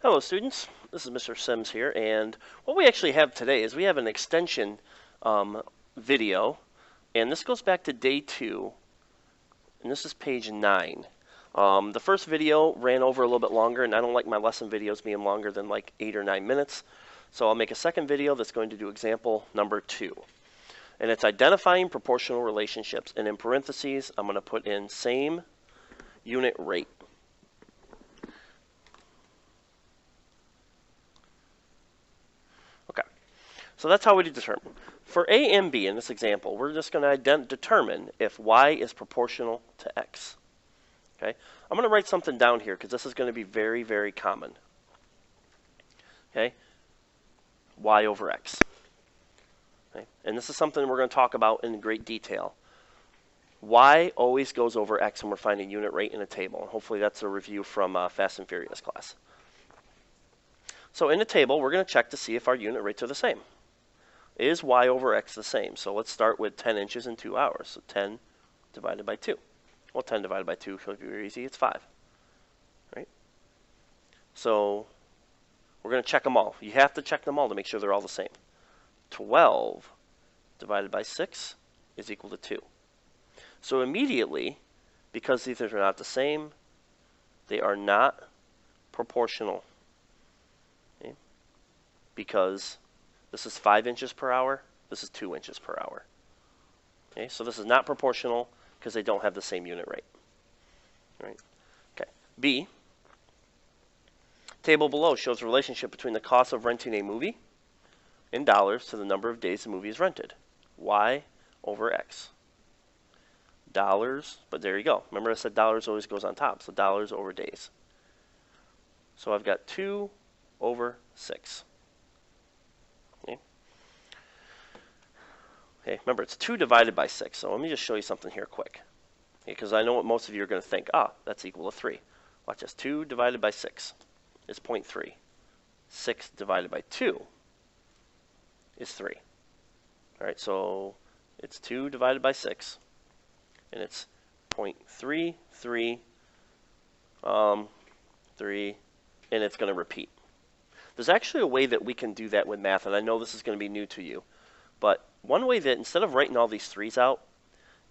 Hello students, this is Mr. Sims here, and what we actually have today is we have an extension video, and this goes back to day 2, and this is page 9. The first video ran over a little bit longer, and I don't like my lesson videos being longer than like 8 or 9 minutes, so I'll make a second video that's going to do example number 2. And it's identifying proportional relationships, and in parentheses I'm going to put in same unit rate. So that's how we determine. For a and b in this example, we're just going to determine if y is proportional to x. Okay, I'm going to write something down here because this is going to be very, very common. Okay, y over x. Okay? And this is something we're going to talk about in great detail. Y always goes over x when we're finding unit rate in a table. And hopefully that's a review from Fast and Furious class. So in the table, we're going to check to see if our unit rates are the same. Is y over x the same? So let's start with 10 inches in 2 hours. So 10 divided by 2. Well, 10 divided by 2 should be very easy. It's 5. Right? So we're going to check them all. You have to check them all to make sure they're all the same. 12 divided by 6 is equal to 2. So immediately, because these are not the same, they are not proportional. Okay? Because this is 5 inches per hour. This is 2 inches per hour. Okay, so this is not proportional because they don't have the same unit rate. Right? Okay. B. Table below shows the relationship between the cost of renting a movie in dollars to the number of days the movie is rented. Y over x. Dollars, but there you go. Remember I said dollars always goes on top, so dollars over days. So I've got 2 over 6. Okay, remember, it's 2 divided by 6. So let me just show you something here quick. Because I know what most of you are going to think. That's equal to 3. Watch this. 2 divided by 6 is 0.3. 6 divided by 2 is 3. All right, so it's 2 divided by 6. And it's 0.33, 3, and it's going to repeat. There's actually a way that we can do that with math, and I know this is going to be new to you. But one way that instead of writing all these 3's out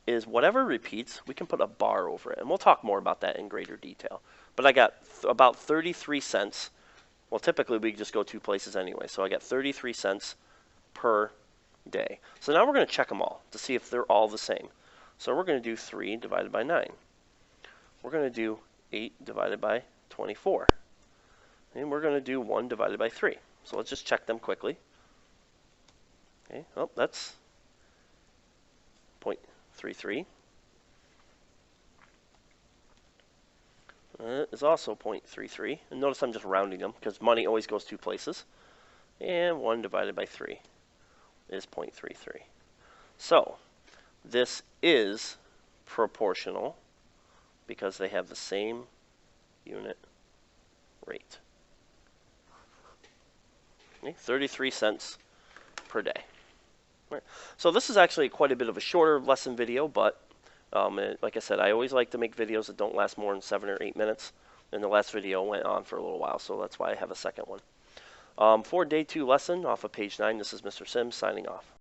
is whatever repeats, we can put a bar over it. And we'll talk more about that in greater detail. But I got about 33 cents. Well, typically we just go 2 places anyway. So I got 33 cents per day. So now we're going to check them all to see if they're all the same. So we're going to do 3 divided by 9. We're going to do 8 divided by 24. And we're going to do 1 divided by 3. So let's just check them quickly. Okay, well, that's 0.33. Is also 0.33. And notice I'm just rounding them because money always goes 2 places. And 1 divided by 3 is 0.33. So this is proportional because they have the same unit rate. Okay, 33 cents per day. Right. So this is actually quite a bit of a shorter lesson video, but like I said, I always like to make videos that don't last more than 7 or 8 minutes. And the last video went on for a little while, so that's why I have a second one. For day 2 lesson off of page 9, this is Mr. Sims signing off.